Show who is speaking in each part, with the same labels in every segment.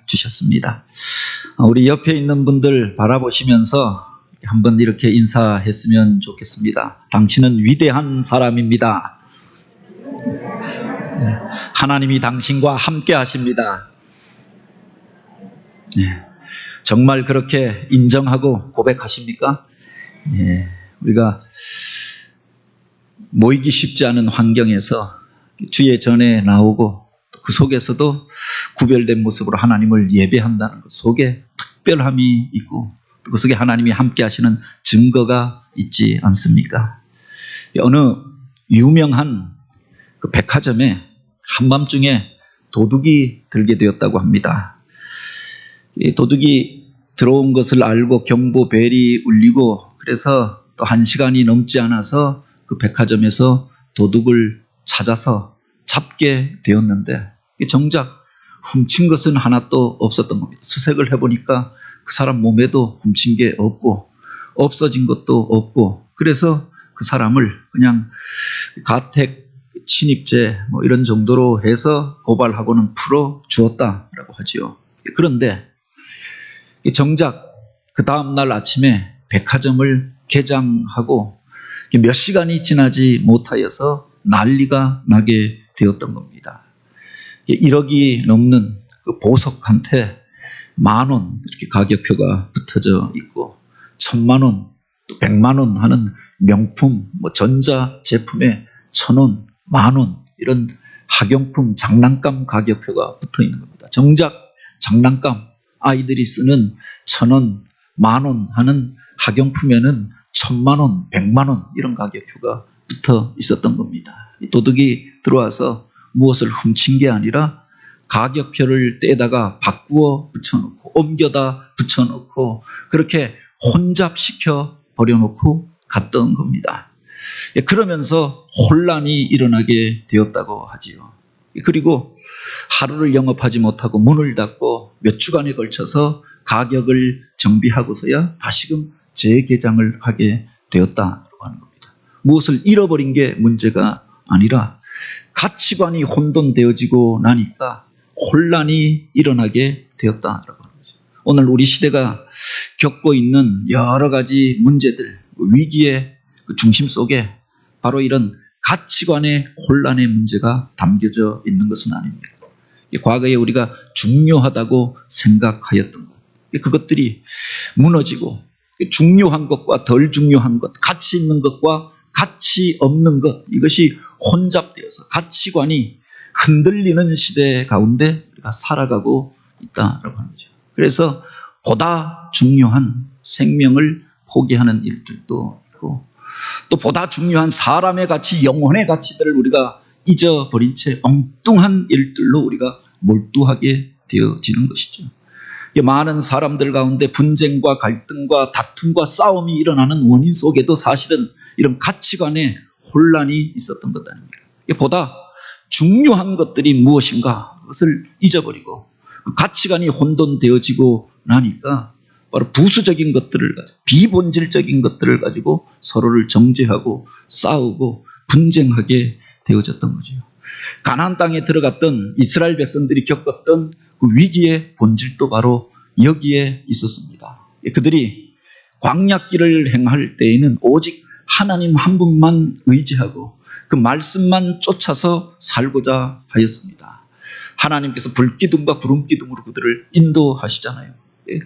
Speaker 1: 주셨습니다. 우리 옆에 있는 분들 바라보시면서 한번 이렇게 인사했으면 좋겠습니다. 당신은 위대한 사람입니다. 하나님이 당신과 함께 하십니다. 정말 그렇게 인정하고 고백하십니까? 우리가 모이기 쉽지 않은 환경에서 주의 전에 나오고 그 속에서도 구별된 모습으로 하나님을 예배한다는 것 속에 특별함이 있고 또 그 속에 하나님이 함께 하시는 증거가 있지 않습니까? 어느 유명한 그 백화점에 한밤중에 도둑이 들게 되었다고 합니다. 이 도둑이 들어온 것을 알고 경보벨이 울리고 그래서 또 1시간이 넘지 않아서 그 백화점에서 도둑을 찾아서 잡게 되었는데 정작 훔친 것은 하나도 없었던 겁니다. 수색을 해보니까 그 사람 몸에도 훔친 게 없고 없어진 것도 없고 그래서 그 사람을 그냥 가택 침입죄 이런 정도로 해서 고발하고는 풀어 주었다라고 하지요. 그런데 정작 그 다음날 아침에 백화점을 개장하고 몇 시간이 지나지 못하여서 난리가 나게 되었던 겁니다. 1억이 넘는 그 보석한테 10,000원 이렇게 가격표가 붙어져 있고 1,000,000원 또 100,000원 하는 명품 전자 제품에 1,000원, 10,000원 이런 학용품 장난감 가격표가 붙어 있는 겁니다. 정작 장난감 아이들이 쓰는 1,000원, 10,000원 하는 학용품에는 1,000,000원, 100,000원 이런 가격표가 붙어 있었던 겁니다. 도둑이 들어와서 무엇을 훔친 게 아니라 가격표를 떼다가 바꾸어 붙여놓고 옮겨다 붙여놓고 그렇게 혼잡시켜 버려놓고 갔던 겁니다. 그러면서 혼란이 일어나게 되었다고 하지요. 그리고 하루를 영업하지 못하고 문을 닫고 몇 주간에 걸쳐서 가격을 정비하고서야 다시금 재개장을 하게 되었다고 하는 겁니다. 무엇을 잃어버린 게 문제가 아니라 가치관이 혼돈되어지고 나니까 혼란이 일어나게 되었다라고 하는 거죠. 오늘 우리 시대가 겪고 있는 여러 가지 문제들, 위기의 중심 속에 바로 이런 가치관의 혼란의 문제가 담겨져 있는 것은 아닙니다. 과거에 우리가 중요하다고 생각하였던 것, 그것들이 무너지고 중요한 것과 덜 중요한 것, 가치 있는 것과 가치 없는 것, 이것이 혼잡되어서 가치관이 흔들리는 시대 가운데 우리가 살아가고 있다라고 하는 거죠. 그래서 보다 중요한 생명을 포기하는 일들도 있고 또 보다 중요한 사람의 가치, 영혼의 가치들을 우리가 잊어버린 채 엉뚱한 일들로 우리가 몰두하게 되어지는 것이죠. 많은 사람들 가운데 분쟁과 갈등과 다툼과 싸움이 일어나는 원인 속에도 사실은 이런 가치관의 혼란이 있었던 것 아닙니까? 보다 중요한 것들이 무엇인가 그것을 잊어버리고 그 가치관이 혼돈되어지고 나니까 바로 부수적인 것들을 가지고 비본질적인 것들을 가지고 서로를 정죄하고 싸우고 분쟁하게 되어졌던 거죠. 가나안 땅에 들어갔던 이스라엘 백성들이 겪었던 그 위기의 본질도 바로 여기에 있었습니다. 그들이 광야길을 행할 때에는 오직 하나님 한 분만 의지하고 그 말씀만 쫓아서 살고자 하였습니다. 하나님께서 불기둥과 구름기둥으로 그들을 인도하시잖아요.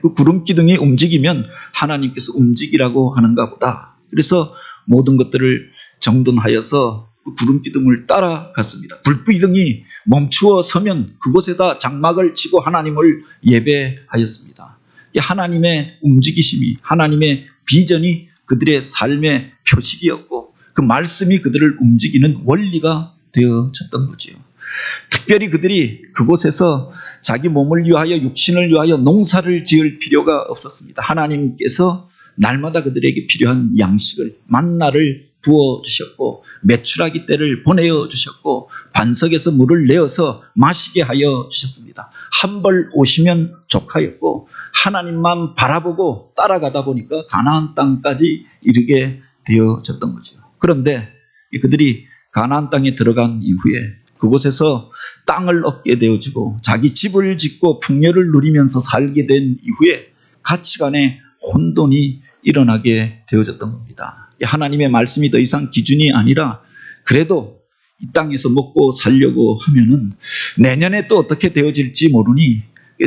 Speaker 1: 그 구름기둥이 움직이면 하나님께서 움직이라고 하는가 보다. 그래서 모든 것들을 정돈하여서 그 구름기둥을 따라갔습니다. 불기둥이 멈추어 서면 그곳에다 장막을 치고 하나님을 예배하였습니다. 하나님의 움직이심이, 하나님의 비전이 그들의 삶의 표식이었고 그 말씀이 그들을 움직이는 원리가 되어졌던 거죠. 특별히 그들이 그곳에서 자기 몸을 위하여 육신을 위하여 농사를 지을 필요가 없었습니다. 하나님께서 날마다 그들에게 필요한 양식을 만나를 부어주셨고 메추라기 떼를 보내어 주셨고 반석에서 물을 내어서 마시게 하여 주셨습니다. 한 벌 오시면 족하였고 하나님만 바라보고 따라가다 보니까 가나안 땅까지 이르게 되어졌던 거죠. 그런데 그들이 가나안 땅에 들어간 이후에 그곳에서 땅을 얻게 되어지고 자기 집을 짓고 풍요를 누리면서 살게 된 이후에 가치관의 혼돈이 일어나게 되어졌던 겁니다. 하나님의 말씀이 더 이상 기준이 아니라 그래도 이 땅에서 먹고 살려고 하면은 내년에 또 어떻게 되어질지 모르니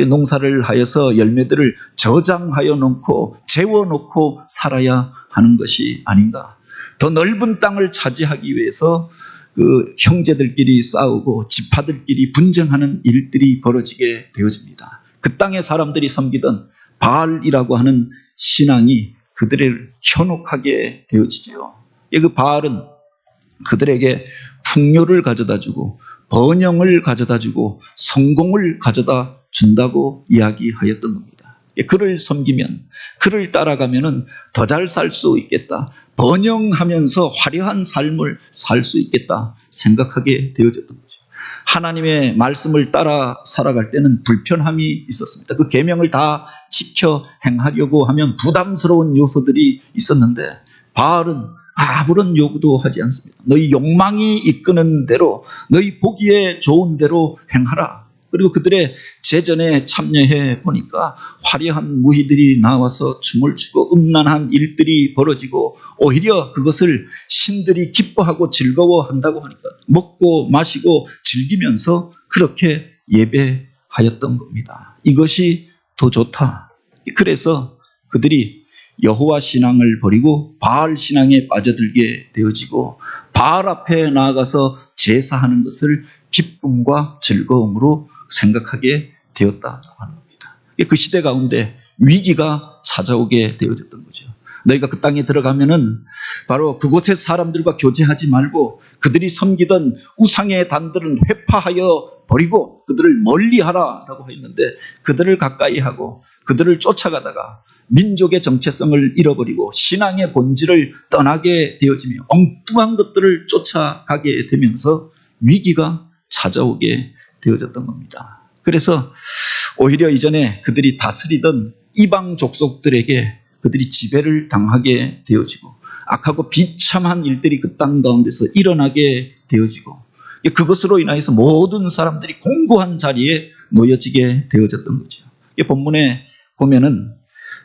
Speaker 1: 농사를 하여서 열매들을 저장하여 놓고 재워놓고 살아야 하는 것이 아닌가. 더 넓은 땅을 차지하기 위해서 그 형제들끼리 싸우고 지파들끼리 분쟁하는 일들이 벌어지게 되어집니다. 그 땅의 사람들이 섬기던 바알이라고 하는 신앙이 그들을 현혹하게 되어지죠. 그 바알은 그들에게 풍요를 가져다 주고 번영을 가져다 주고 성공을 가져다 준다고 이야기하였던 겁니다. 그를 섬기면, 그를 따라가면 더 잘 살 수 있겠다. 번영하면서 화려한 삶을 살 수 있겠다 생각하게 되어졌던 거죠. 하나님의 말씀을 따라 살아갈 때는 불편함이 있었습니다. 그 계명을 다 지켜 행하려고 하면 부담스러운 요소들이 있었는데 바알은 아무런 요구도 하지 않습니다. 너희 욕망이 이끄는 대로, 너희 보기에 좋은 대로 행하라. 그리고 그들의 제전에 참여해 보니까 화려한 무희들이 나와서 춤을 추고 음란한 일들이 벌어지고 오히려 그것을 신들이 기뻐하고 즐거워한다고 하니까 먹고 마시고 즐기면서 그렇게 예배하였던 겁니다. 이것이 더 좋다. 그래서 그들이 여호와 신앙을 버리고 바알 신앙에 빠져들게 되어지고 바알 앞에 나아가서 제사하는 것을 기쁨과 즐거움으로 생각하게 되었다고 하는 겁니다. 그 시대 가운데 위기가 찾아오게 되어졌던 거죠. 너희가 그 땅에 들어가면은 바로 그곳의 사람들과 교제하지 말고 그들이 섬기던 우상의 단들은 회파하여 버리고 그들을 멀리하라라고 했는데 그들을 가까이 하고 그들을 쫓아가다가 민족의 정체성을 잃어버리고 신앙의 본질을 떠나게 되어지며 엉뚱한 것들을 쫓아가게 되면서 위기가 찾아오게 되어졌던 겁니다. 그래서 오히려 이전에 그들이 다스리던 이방 족속들에게 그들이 지배를 당하게 되어지고 악하고 비참한 일들이 그 땅 가운데서 일어나게 되어지고 그것으로 인하여서 모든 사람들이 공고한 자리에 놓여지게 되어졌던 거죠. 본문에 보면은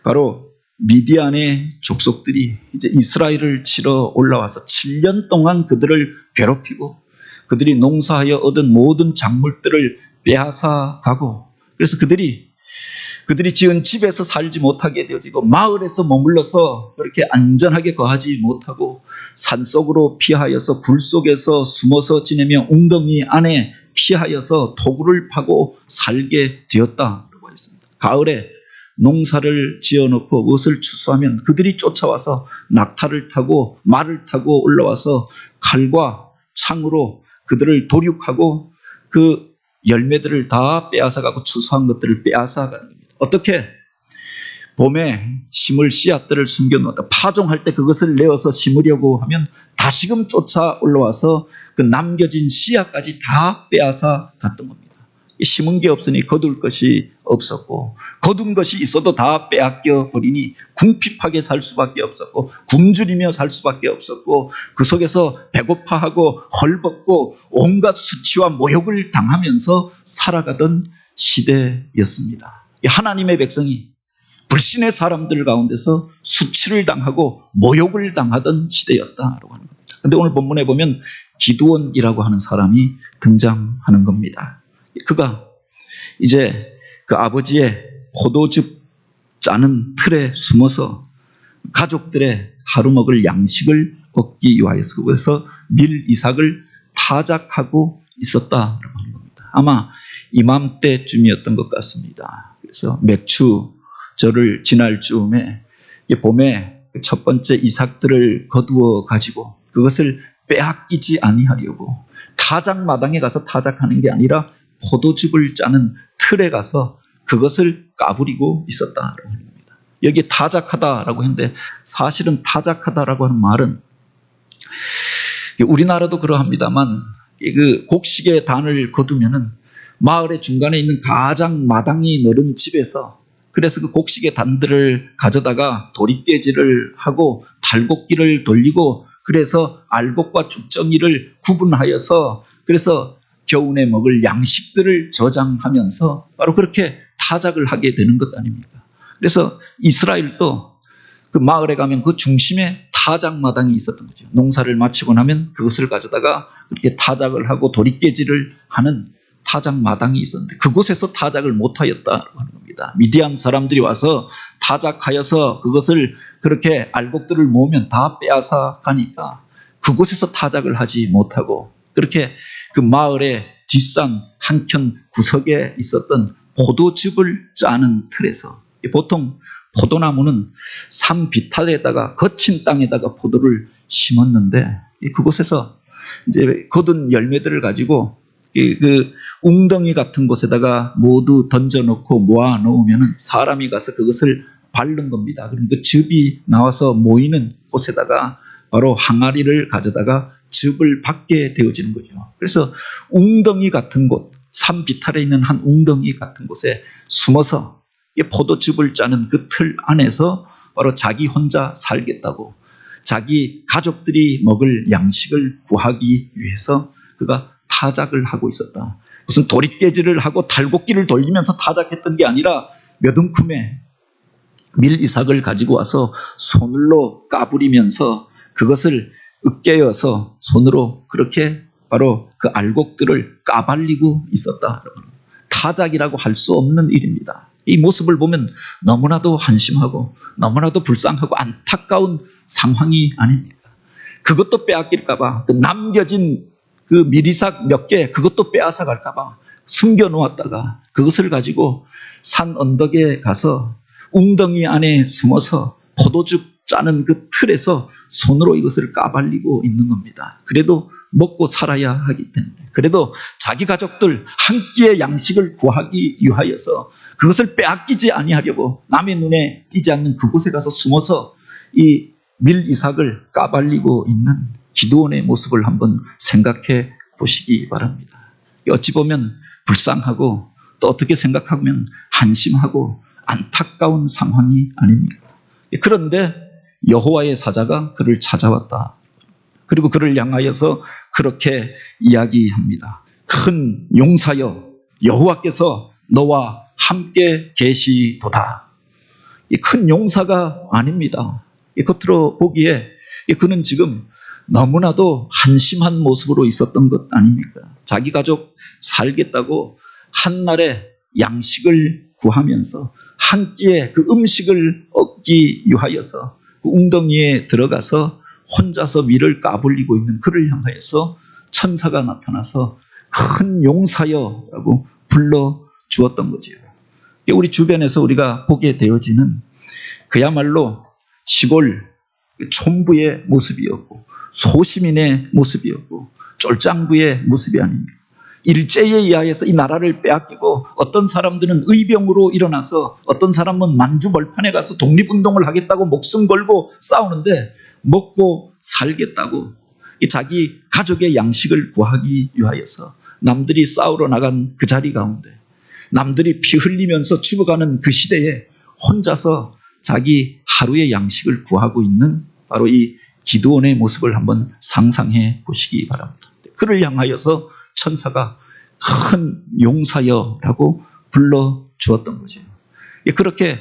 Speaker 1: 바로 미디안의 족속들이 이제 이스라엘을 치러 올라와서 7년 동안 그들을 괴롭히고 그들이 농사하여 얻은 모든 작물들을 빼앗아 가고 그래서 그들이 지은 집에서 살지 못하게 되어지고 마을에서 머물러서 그렇게 안전하게 거하지 못하고 산속으로 피하여서 굴 속에서 숨어서 지내며 웅덩이 안에 피하여서 토굴을 파고 살게 되었다고 했습니다. 가을에 농사를 지어놓고 무엇을 추수하면 그들이 쫓아와서 낙타를 타고 말을 타고 올라와서 칼과 창으로 그들을 도륙하고 그 열매들을 다 빼앗아가고 추수한 것들을 빼앗아가는 겁니다. 어떻게? 봄에 심을 씨앗들을 숨겨놓았다. 파종할 때 그것을 내어서 심으려고 하면 다시금 쫓아 올라와서 그 남겨진 씨앗까지 다 빼앗아 갔던 겁니다. 심은 게 없으니 거둘 것이 없었고 거둔 것이 있어도 다 빼앗겨 버리니 궁핍하게 살 수밖에 없었고 굶주리며 살 수밖에 없었고 그 속에서 배고파하고 헐벗고 온갖 수치와 모욕을 당하면서 살아가던 시대였습니다. 하나님의 백성이 불신의 사람들 가운데서 수치를 당하고 모욕을 당하던 시대였다라고 하는 겁니다. 그런데 오늘 본문에 보면 기드온이라고 하는 사람이 등장하는 겁니다. 그가 이제 그 아버지의 포도즙 짜는 틀에 숨어서 가족들의 하루 먹을 양식을 얻기 위하여서 그래서 밀 이삭을 타작하고 있었다라고 하는 겁니다. 아마 이맘때쯤이었던 것 같습니다. 그래서 맥추절을 지날 즈음에 봄에 첫 번째 이삭들을 거두어 가지고 그것을 빼앗기지 아니하려고 타작마당에 가서 타작하는 게 아니라 포도즙을 짜는 틀에 가서 그것을 까부리고 있었다라고 하는 겁니다. 여기 타작하다라고 했는데 사실은 타작하다라고 하는 말은 우리나라도 그러합니다만 그 곡식의 단을 거두면은 마을의 중간에 있는 가장 마당이 넓은 집에서 그래서 그 곡식의 단들을 가져다가 도리깨질을 하고 달곡기를 돌리고 그래서 알곡과 죽정이를 구분하여서 그래서 교훈에 먹을 양식들을 저장하면서 바로 그렇게 타작을 하게 되는 것 아닙니까? 그래서 이스라엘도 그 마을에 가면 그 중심에 타작마당이 있었던 거죠. 농사를 마치고 나면 그것을 가져다가 그렇게 타작을 하고 도리깨질을 하는 타작마당이 있었는데 그곳에서 타작을 못하였다고 하는 겁니다. 미디안 사람들이 와서 타작하여서 그것을 그렇게 알곡들을 모으면 다 빼앗아 가니까 그곳에서 타작을 하지 못하고 그렇게 그 마을의 뒷산 한켠 구석에 있었던 포도즙을 짜는 틀에서 보통 포도나무는 산 비탈에다가 거친 땅에다가 포도를 심었는데 그곳에서 이제 거둔 열매들을 가지고 그 웅덩이 같은 곳에다가 모두 던져놓고 모아 놓으면 사람이 가서 그것을 바른 겁니다. 그럼 그 즙이 나와서 모이는 곳에다가 바로 항아리를 가져다가 즙을 받게 되어지는 거죠. 그래서 웅덩이 같은 곳, 산 비탈에 있는 한 웅덩이 같은 곳에 숨어서 포도즙을 짜는 그 틀 안에서 바로 자기 혼자 살겠다고 자기 가족들이 먹을 양식을 구하기 위해서 그가 타작을 하고 있었다. 무슨 도리깨질을 하고 달곡기를 돌리면서 타작했던 게 아니라 몇 움큼의 밀이삭을 가지고 와서 손으로 까부리면서 그것을 으깨어서 손으로 그렇게 바로 그 알곡들을 까발리고 있었다. 타작이라고 할 수 없는 일입니다. 이 모습을 보면 너무나도 한심하고 너무나도 불쌍하고 안타까운 상황이 아닙니까? 그것도 빼앗길까봐 그 남겨진 그 밀이삭 몇 개 그것도 빼앗아 갈까봐 숨겨놓았다가 그것을 가지고 산 언덕에 가서 웅덩이 안에 숨어서 포도즙 짜는 그 틀에서 손으로 이것을 까발리고 있는 겁니다. 그래도 먹고 살아야 하기 때문에 그래도 자기 가족들 한 끼의 양식을 구하기 위하여서 그것을 빼앗기지 아니하려고 남의 눈에 띄지 않는 그곳에 가서 숨어서 이 밀이삭을 까발리고 있는 기드온의 모습을 한번 생각해 보시기 바랍니다. 어찌 보면 불쌍하고 또 어떻게 생각하면 한심하고 안타까운 상황이 아닙니까? 그런데 여호와의 사자가 그를 찾아왔다. 그리고 그를 향하여서 그렇게 이야기합니다. 큰 용사여 여호와께서 너와 함께 계시도다. 큰 용사가 아닙니다. 겉으로 보기에 그는 지금 너무나도 한심한 모습으로 있었던 것 아닙니까? 자기 가족 살겠다고 한날에 양식을 구하면서 한 끼에 그 음식을 얻기 위하여서 그 웅덩이에 들어가서 혼자서 밀을 까불리고 있는 그를 향하여서 천사가 나타나서 큰 용사여라고 불러주었던 거지요. 우리 주변에서 우리가 보게 되어지는 그야말로 시골 촌부의 모습이었고 소시민의 모습이었고 쫄장부의 모습이 아닙니다. 일제에 의하여서 이 나라를 빼앗기고 어떤 사람들은 의병으로 일어나서 어떤 사람은 만주벌판에 가서 독립운동을 하겠다고 목숨 걸고 싸우는데 먹고 살겠다고 이 자기 가족의 양식을 구하기 위하여서 남들이 싸우러 나간 그 자리 가운데 남들이 피 흘리면서 죽어가는 그 시대에 혼자서 자기 하루의 양식을 구하고 있는 바로 이 기드온의 모습을 한번 상상해 보시기 바랍니다. 그를 향하여서 천사가 큰 용사여라고 불러주었던 거죠. 그렇게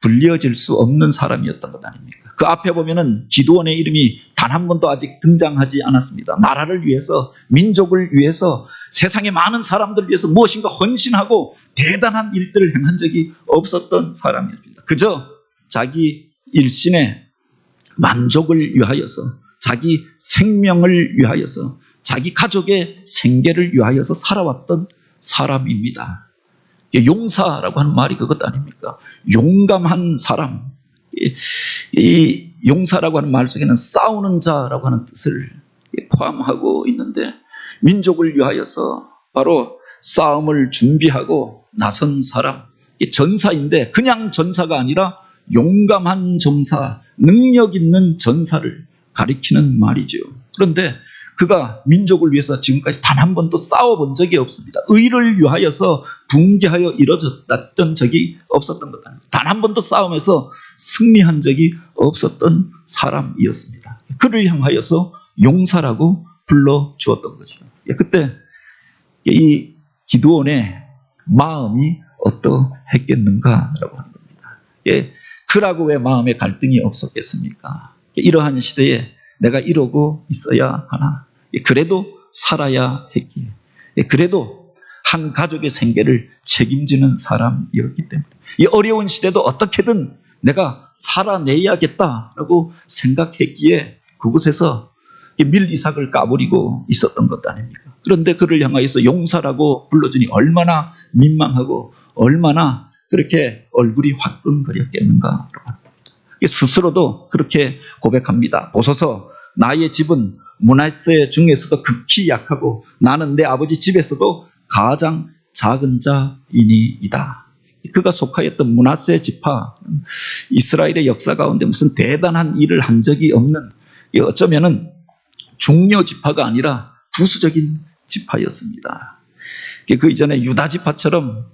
Speaker 1: 불려질 수 없는 사람이었던 것 아닙니까? 그 앞에 보면은 기드온의 이름이 단 한 번도 아직 등장하지 않았습니다. 나라를 위해서, 민족을 위해서, 세상의 많은 사람들을 위해서 무엇인가 헌신하고 대단한 일들을 행한 적이 없었던 사람이었습니다. 그저 자기 일신의 만족을 위하여서, 자기 생명을 위하여서, 자기 가족의 생계를 위하여서 살아왔던 사람입니다. 용사라고 하는 말이 그것 아닙니까? 용감한 사람. 이 용사라고 하는 말 속에는 싸우는 자라고 하는 뜻을 포함하고 있는데 민족을 위하여서 바로 싸움을 준비하고 나선 사람. 전사인데 그냥 전사가 아니라 용감한 전사, 능력 있는 전사를 가리키는 말이죠. 그런데 그가 민족을 위해서 지금까지 단 한 번도 싸워본 적이 없습니다. 의를 위하여서 붕괴하여 이루어졌던 적이 없었던 것 아닙니다. 단 한 번도 싸움에서 승리한 적이 없었던 사람이었습니다. 그를 향하여서 용사라고 불러주었던 거죠. 그때 이 기드온의 마음이 어떠했겠는가라고 하는 겁니다. 그라고 왜 마음에 갈등이 없었겠습니까? 이러한 시대에 내가 이러고 있어야 하나? 그래도 살아야 했기에, 그래도 한 가족의 생계를 책임지는 사람이었기 때문에 이 어려운 시대도 어떻게든 내가 살아내야겠다라고 생각했기에 그곳에서 밀이삭을 까버리고 있었던 것 아닙니까? 그런데 그를 향하여서 용사라고 불러주니 얼마나 민망하고 얼마나 그렇게 얼굴이 화끈거렸겠는가라고 합니다. 스스로도 그렇게 고백합니다. 보소서, 나의 집은 므낫세 중에서도 극히 약하고 나는 내 아버지 집에서도 가장 작은 자이니이다. 그가 속하였던 므낫세 지파, 이스라엘의 역사 가운데 무슨 대단한 일을 한 적이 없는, 어쩌면은 중요 지파가 아니라 부수적인 지파였습니다. 그 이전에 유다 지파처럼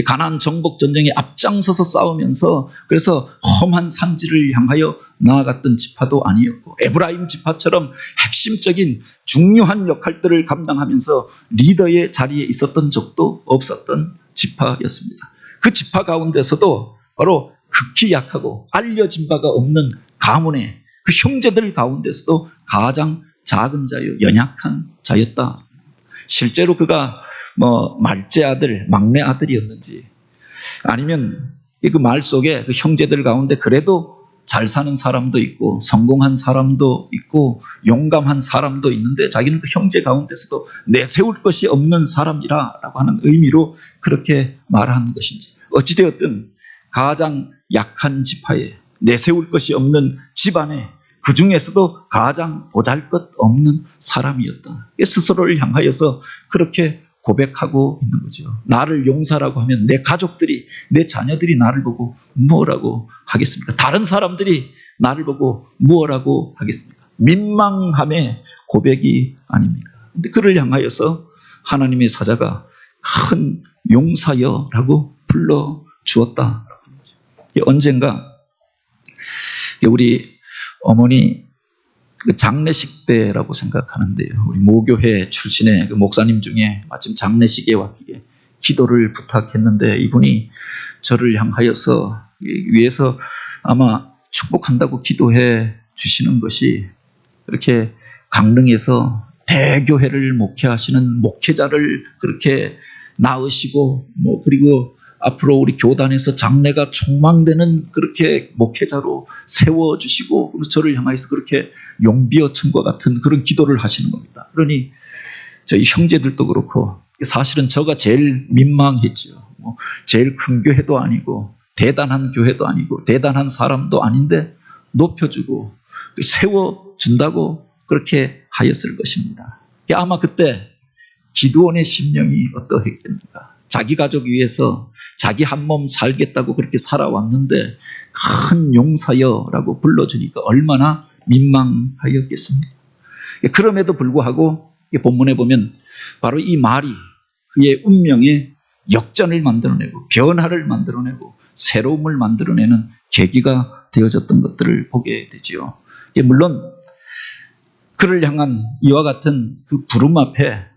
Speaker 1: 가나안 정복 전쟁에 앞장서서 싸우면서 그래서 험한 산지를 향하여 나아갔던 지파도 아니었고, 에브라임 지파처럼 핵심적인 중요한 역할들을 감당하면서 리더의 자리에 있었던 적도 없었던 지파였습니다. 그 지파 가운데서도 바로 극히 약하고 알려진 바가 없는 가문의 그 형제들 가운데서도 가장 작은 자요, 연약한 자였다. 실제로 그가 말째 아들, 막내 아들이었는지, 아니면 그 말 속에 그 형제들 가운데 그래도 잘 사는 사람도 있고 성공한 사람도 있고 용감한 사람도 있는데 자기는 그 형제 가운데서도 내세울 것이 없는 사람이라고 하는 의미로 그렇게 말한 것인지, 어찌되었든 가장 약한 지파에 내세울 것이 없는 집안에 그 중에서도 가장 보잘것없는 사람이었다. 스스로를 향하여서 그렇게 고백하고 있는 거죠. 나를 용사라고 하면 내 가족들이, 내 자녀들이 나를 보고 뭐라고 하겠습니까? 다른 사람들이 나를 보고 뭐라고 하겠습니까? 민망함의 고백이 아닙니까? 근데 그를 향하여서 하나님의 사자가 큰 용사여라고 불러주었다. 언젠가 우리 어머니 장례식 때라고 생각하는데요. 우리 모교회 출신의 그 목사님 중에 마침 장례식에 왔기에 기도를 부탁했는데 이분이 저를 향하여서 위에서 아마 축복한다고 기도해 주시는 것이 그렇게 강릉에서 대교회를 목회하시는 목회자를 그렇게 낳으시고 그리고 앞으로 우리 교단에서 장래가 촉망되는 그렇게 목회자로 세워주시고 저를 향해서 그렇게 용비어천과 같은 그런 기도를 하시는 겁니다. 그러니 저희 형제들도 그렇고 사실은 저가 제일 민망했죠. 제일 큰 교회도 아니고 대단한 교회도 아니고 대단한 사람도 아닌데 높여주고 세워준다고 그렇게 하였을 것입니다. 아마 그때 기드온의 심령이 어떠했겠는가. 자기 가족 위해서 자기 한 몸 살겠다고 그렇게 살아왔는데 큰 용사여라고 불러주니까 얼마나 민망하였겠습니까? 그럼에도 불구하고 본문에 보면 바로 이 말이 그의 운명에 역전을 만들어내고 변화를 만들어내고 새로움을 만들어내는 계기가 되어졌던 것들을 보게 되지요. 물론 그를 향한 이와 같은 그 부름 앞에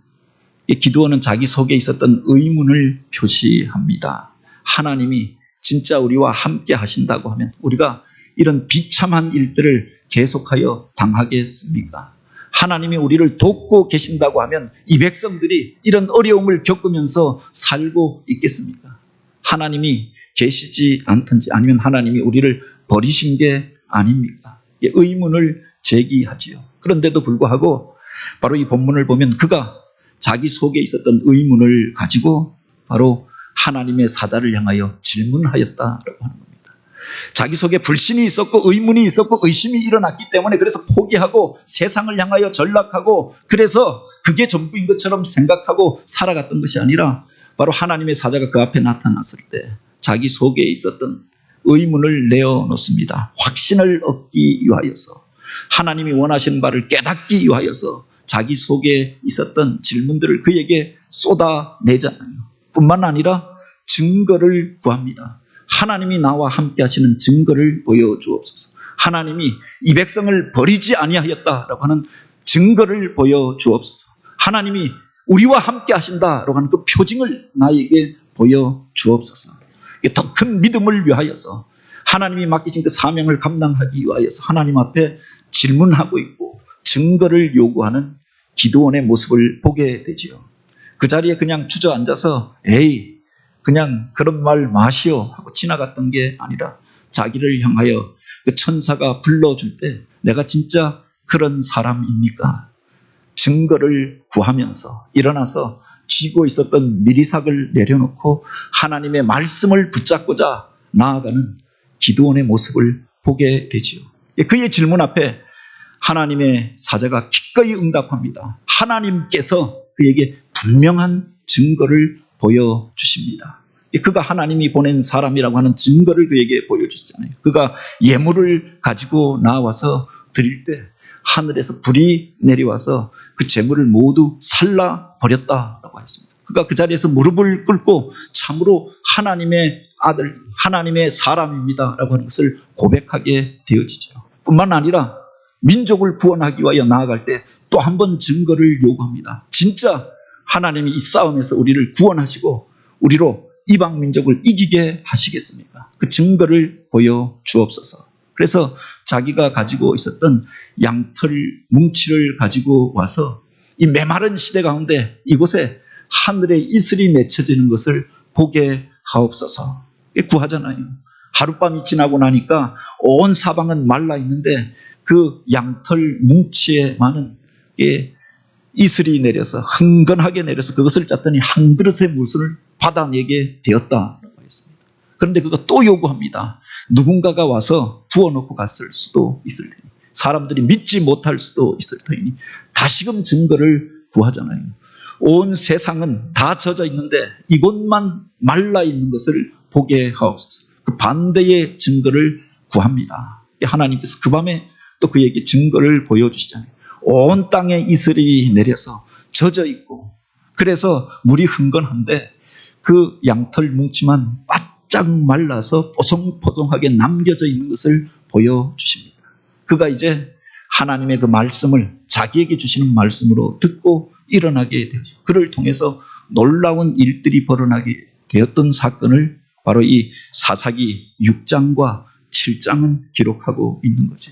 Speaker 1: 기드온은 자기 속에 있었던 의문을 표시합니다. 하나님이 진짜 우리와 함께 하신다고 하면 우리가 이런 비참한 일들을 계속하여 당하겠습니까? 하나님이 우리를 돕고 계신다고 하면 이 백성들이 이런 어려움을 겪으면서 살고 있겠습니까? 하나님이 계시지 않든지 아니면 하나님이 우리를 버리신 게 아닙니까? 의문을 제기하지요. 그런데도 불구하고 바로 이 본문을 보면 그가 자기 속에 있었던 의문을 가지고 바로 하나님의 사자를 향하여 질문하였다라고 하는 겁니다. 자기 속에 불신이 있었고 의문이 있었고 의심이 일어났기 때문에 그래서 포기하고 세상을 향하여 전락하고 그래서 그게 전부인 것처럼 생각하고 살아갔던 것이 아니라 바로 하나님의 사자가 그 앞에 나타났을 때 자기 속에 있었던 의문을 내어놓습니다. 확신을 얻기 위하여서 하나님이 원하시는 바를 깨닫기 위하여서 자기 속에 있었던 질문들을 그에게 쏟아내잖아요. 뿐만 아니라 증거를 구합니다. 하나님이 나와 함께 하시는 증거를 보여주옵소서. 하나님이 이 백성을 버리지 아니하였다라고 하는 증거를 보여주옵소서. 하나님이 우리와 함께 하신다라고 하는 그 표징을 나에게 보여주옵소서. 더 큰 믿음을 위하여서 하나님이 맡기신 그 사명을 감당하기 위하여서 하나님 앞에 질문하고 있고 증거를 요구하는 기드온의 모습을 보게 되지요. 그 자리에 그냥 주저앉아서 에이 그냥 그런 말 마시오 하고 지나갔던 게 아니라 자기를 향하여 그 천사가 불러줄 때 내가 진짜 그런 사람입니까? 증거를 구하면서 일어나서 쥐고 있었던 미리삭을 내려놓고 하나님의 말씀을 붙잡고자 나아가는 기드온의 모습을 보게 되지요. 그의 질문 앞에 하나님의 사자가 기꺼이 응답합니다. 하나님께서 그에게 분명한 증거를 보여주십니다. 그가 하나님이 보낸 사람이라고 하는 증거를 그에게 보여주시잖아요. 그가 예물을 가지고 나와서 드릴 때 하늘에서 불이 내려와서 그 재물을 모두 살라버렸다라고 했습니다. 그가 그 자리에서 무릎을 꿇고 참으로 하나님의 아들, 하나님의 사람입니다라고 하는 것을 고백하게 되어지죠. 뿐만 아니라 민족을 구원하기 위하여 나아갈 때 또 한 번 증거를 요구합니다. 진짜 하나님이 이 싸움에서 우리를 구원하시고 우리로 이방 민족을 이기게 하시겠습니까? 그 증거를 보여주옵소서. 그래서 자기가 가지고 있었던 양털 뭉치를 가지고 와서 이 메마른 시대 가운데 이곳에 하늘의 이슬이 맺혀지는 것을 보게 하옵소서. 구하잖아요. 하룻밤이 지나고 나니까 온 사방은 말라 있는데 그 양털 뭉치에만은 이슬이 내려서 흥건하게 내려서 그것을 짰더니 한 그릇의 물을 받아내게 되었다라고 했습니다. 그런데 그가 또 요구합니다. 누군가가 와서 부어놓고 갔을 수도 있을 테니 사람들이 믿지 못할 수도 있을 테니 다시금 증거를 구하잖아요. 온 세상은 다 젖어 있는데 이곳만 말라 있는 것을 보게 하옵소서. 그 반대의 증거를 구합니다. 하나님께서 그 밤에 또 그에게 증거를 보여주시잖아요. 온 땅에 이슬이 내려서 젖어 있고 그래서 물이 흥건한데 그 양털 뭉치만 바짝 말라서 뽀송뽀송하게 남겨져 있는 것을 보여주십니다. 그가 이제 하나님의 그 말씀을 자기에게 주시는 말씀으로 듣고 일어나게 되죠. 그를 통해서 놀라운 일들이 벌어나게 되었던 사건을 바로 이 사사기 6장과 7장은 기록하고 있는 거죠.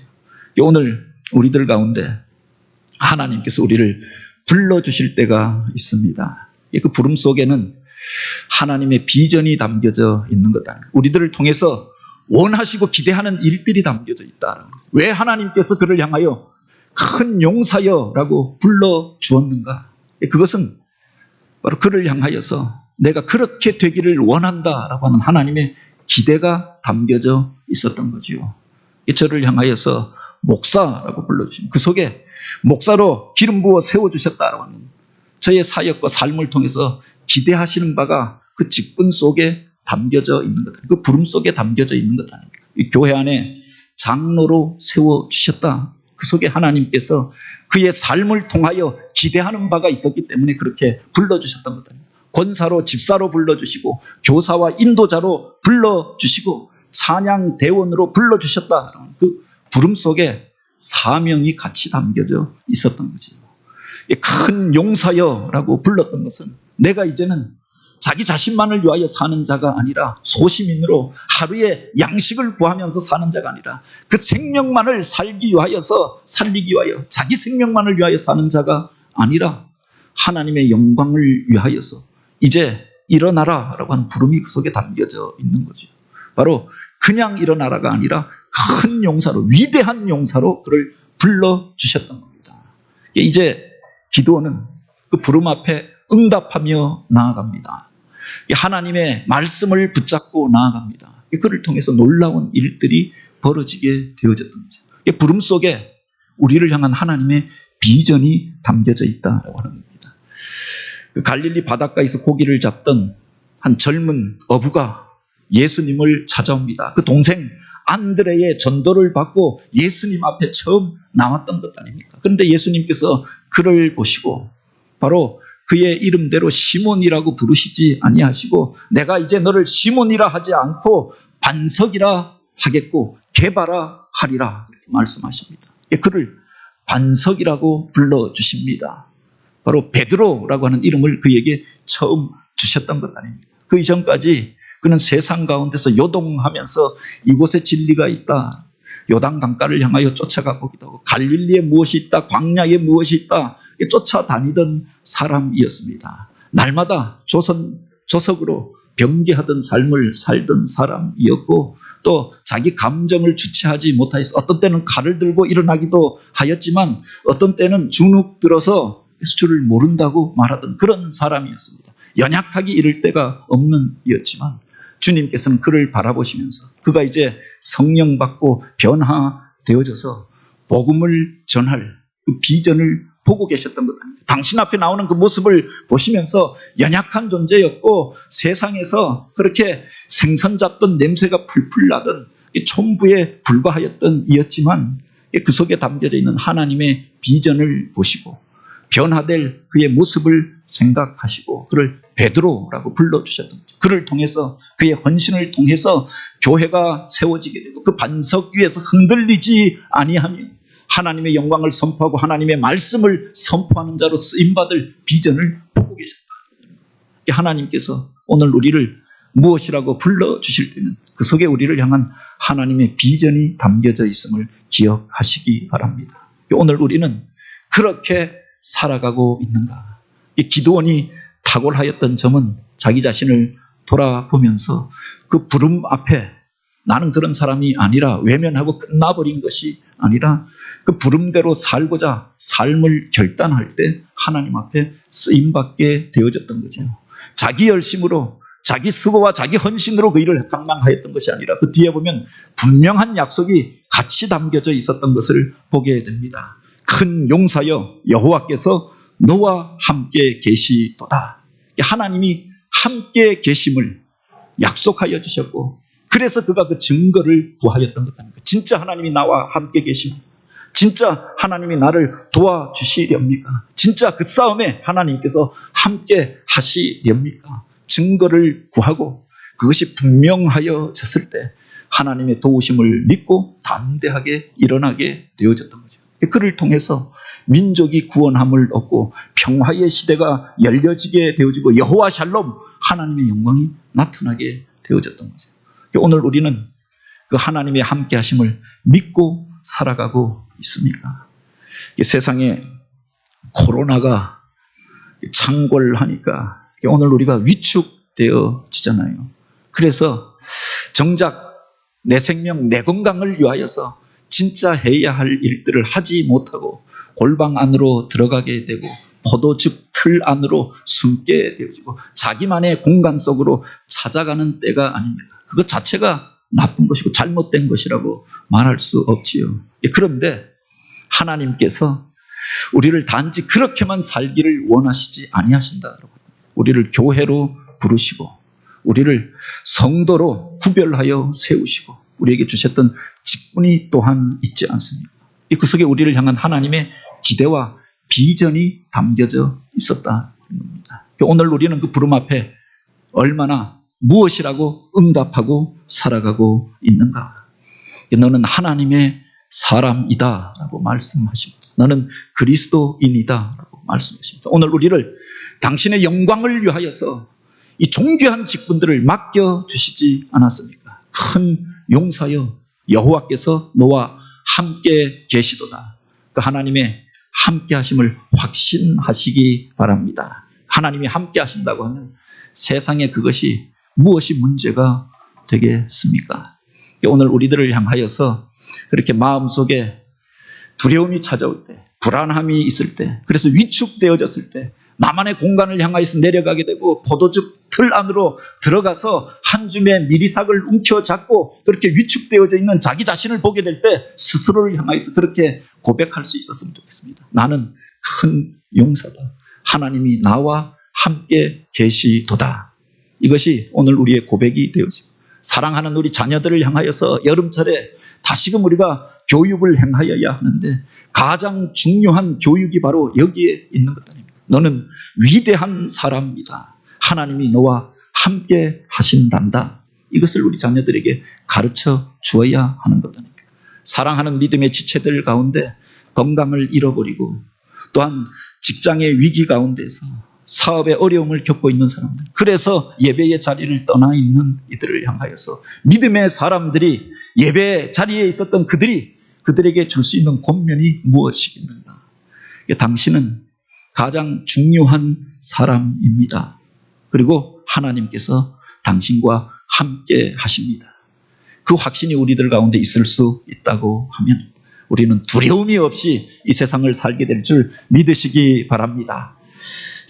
Speaker 1: 오늘 우리들 가운데 하나님께서 우리를 불러주실 때가 있습니다. 그 부름 속에는 하나님의 비전이 담겨져 있는 거다. 우리들을 통해서 원하시고 기대하는 일들이 담겨져 있다. 왜 하나님께서 그를 향하여 큰 용사여라고 불러주었는가? 그것은 바로 그를 향하여서 내가 그렇게 되기를 원한다라고 하는 하나님의 기대가 담겨져 있었던 거지요. 저를 향하여서 목사라고 불러주신 그 속에 목사로 기름 부어 세워주셨다라고 하는 저의 사역과 삶을 통해서 기대하시는 바가 그 직분 속에 담겨져 있는 거다. 그 부름 속에 담겨져 있는 거다. 이 교회 안에 장로로 세워주셨다. 그 속에 하나님께서 그의 삶을 통하여 기대하는 바가 있었기 때문에 그렇게 불러주셨던 거다. 권사로 집사로 불러주시고 교사와 인도자로 불러주시고 찬양 대원으로 불러주셨다. 그 부름 속에 사명이 같이 담겨져 있었던 거죠. 큰 용사여라고 불렀던 것은 내가 이제는 자기 자신만을 위하여 사는 자가 아니라 소시민으로 하루에 양식을 구하면서 사는 자가 아니라 그 생명만을 살기 위하여 자기 생명만을 위하여 사는 자가 아니라 하나님의 영광을 위하여서 이제 일어나라라고 하는 부름이 그 속에 담겨져 있는 거죠. 바로 그냥 일어나라가 아니라 큰 용사로, 위대한 용사로 그를 불러주셨던 겁니다. 이제 기드온은 그 부름 앞에 응답하며 나아갑니다. 하나님의 말씀을 붙잡고 나아갑니다. 그를 통해서 놀라운 일들이 벌어지게 되어졌던 거죠. 부름 속에 우리를 향한 하나님의 비전이 담겨져 있다고 하는 겁니다. 그 갈릴리 바닷가에서 고기를 잡던 한 젊은 어부가 예수님을 찾아옵니다. 그 동생 안드레의 전도를 받고 예수님 앞에 처음 나왔던 것 아닙니까? 그런데 예수님께서 그를 보시고 바로 그의 이름대로 시몬이라고 부르시지 아니하시고 내가 이제 너를 시몬이라 하지 않고 반석이라 하겠고 개바라 하리라 이렇게 말씀하십니다. 그를 반석이라고 불러주십니다. 바로 베드로라고 하는 이름을 그에게 처음 주셨던 것 아닙니까? 그 이전까지 그는 세상 가운데서 요동하면서 이곳에 진리가 있다, 요단 강가를 향하여 쫓아가 보기도 하고 갈릴리에 무엇이 있다, 광야에 무엇이 있다 쫓아다니던 사람이었습니다. 날마다 조석으로 병기하던 삶을 살던 사람이었고, 또 자기 감정을 주체하지 못하여서 어떤 때는 칼을 들고 일어나기도 하였지만 어떤 때는 주눅 들어서 줄을 모른다고 말하던 그런 사람이었습니다. 연약하기 이를 데가 없는 이었지만 주님께서는 그를 바라보시면서 그가 이제 성령 받고 변화되어져서 복음을 전할 그 비전을 보고 계셨던 것 아닙니다. 당신 앞에 나오는 그 모습을 보시면서 연약한 존재였고 세상에서 그렇게 생선 잡던 냄새가 풀풀 나던 촌부에 불과하였던 이였지만 그 속에 담겨져 있는 하나님의 비전을 보시고 변화될 그의 모습을 생각하시고 그를 베드로라고 불러주셨던 거죠. 그를 통해서, 그의 헌신을 통해서 교회가 세워지게 되고 그 반석 위에서 흔들리지 아니하며 하나님의 영광을 선포하고 하나님의 말씀을 선포하는 자로 쓰임받을 비전을 보고 계셨다. 하나님께서 오늘 우리를 무엇이라고 불러주실 때는 그 속에 우리를 향한 하나님의 비전이 담겨져 있음을 기억하시기 바랍니다. 오늘 우리는 그렇게 살아가고 있는가? 기드온이 탁월하였던 점은 자기 자신을 돌아보면서 그 부름 앞에 나는 그런 사람이 아니라 외면하고 끝나버린 것이 아니라 그 부름대로 살고자 삶을 결단할 때 하나님 앞에 쓰임받게 되어졌던 거죠. 자기 열심으로, 자기 수고와 자기 헌신으로 그 일을 감당하였던 것이 아니라 그 뒤에 보면 분명한 약속이 같이 담겨져 있었던 것을 보게 됩니다. 큰 용사여 여호와께서 너와 함께 계시도다. 하나님이 함께 계심을 약속하여 주셨고 그래서 그가 그 증거를 구하였던 것 아닙니까? 진짜 하나님이 나와 함께 계십니까? 진짜 하나님이 나를 도와주시렵니까? 진짜 그 싸움에 하나님께서 함께 하시렵니까? 증거를 구하고 그것이 분명하여졌을 때 하나님의 도우심을 믿고 담대하게 일어나게 되어졌던 거죠. 그를 통해서 민족이 구원함을 얻고 평화의 시대가 열려지게 되어지고 여호와 샬롬 하나님의 영광이 나타나게 되어졌던 거죠. 오늘 우리는 그 하나님의 함께 하심을 믿고 살아가고 있습니까? 세상에 코로나가 창궐하니까 오늘 우리가 위축되어지잖아요. 그래서 정작 내 생명, 내 건강을 위하여서 진짜 해야 할 일들을 하지 못하고 골방 안으로 들어가게 되고 포도즙 틀 안으로 숨게 되어지고 자기만의 공간 속으로 찾아가는 때가 아닙니다. 그것 자체가 나쁜 것이고 잘못된 것이라고 말할 수 없지요. 그런데 하나님께서 우리를 단지 그렇게만 살기를 원하시지 아니하신다. 우리를 교회로 부르시고 우리를 성도로 구별하여 세우시고 우리에게 주셨던 직분이 또한 있지 않습니까? 그 속에 우리를 향한 하나님의 기대와 비전이 담겨져 있었다는 겁니다. 오늘 우리는 그 부름 앞에 얼마나 무엇이라고 응답하고 살아가고 있는가? 너는 하나님의 사람이다 라고 말씀하십니다. 너는 그리스도인이다 라고 말씀하십니다. 오늘 우리를 당신의 영광을 위하여서 이 존귀한 직분들을 맡겨주시지 않았습니까? 큰 용사여 여호와께서 너와 함께 계시도다. 그 하나님의 함께 하심을 확신하시기 바랍니다. 하나님이 함께 하신다고 하면 세상에 그것이 무엇이 문제가 되겠습니까? 오늘 우리들을 향하여서 그렇게 마음속에 두려움이 찾아올 때, 불안함이 있을 때, 그래서 위축되어졌을 때 나만의 공간을 향하여서 내려가게 되고 포도즙 틀 안으로 들어가서 한 줌의 미리삭을 움켜잡고 그렇게 위축되어져 있는 자기 자신을 보게 될 때 스스로를 향하여서 그렇게 고백할 수 있었으면 좋겠습니다. 나는 큰 용사다. 하나님이 나와 함께 계시도다. 이것이 오늘 우리의 고백이 되어지고 사랑하는 우리 자녀들을 향하여서 여름철에 다시금 우리가 교육을 행하여야 하는데 가장 중요한 교육이 바로 여기에 있는 것 아닙니까? 너는 위대한 사람이다. 하나님이 너와 함께 하신단다. 이것을 우리 자녀들에게 가르쳐 주어야 하는 것 아닙니까? 사랑하는 믿음의 지체들 가운데 건강을 잃어버리고 또한 직장의 위기 가운데서 사업의 어려움을 겪고 있는 사람들, 그래서 예배의 자리를 떠나 있는 이들을 향하여서 믿음의 사람들이 예배 자리에 있었던 그들에게 줄 수 있는 권면이 무엇이겠는가? 당신은 가장 중요한 사람입니다. 그리고 하나님께서 당신과 함께 하십니다. 그 확신이 우리들 가운데 있을 수 있다고 하면 우리는 두려움이 없이 이 세상을 살게 될 줄 믿으시기 바랍니다.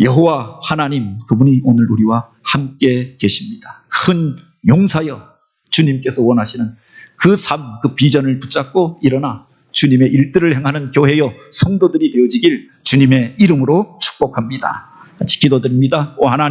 Speaker 1: 여호와 하나님, 그분이 오늘 우리와 함께 계십니다. 큰 용사여, 주님께서 원하시는 그 삶, 그 비전을 붙잡고 일어나 주님의 일들을 행하는 교회여 성도들이 되어지길 주님의 이름으로 축복합니다. 같이 기도드립니다. 오 하나님,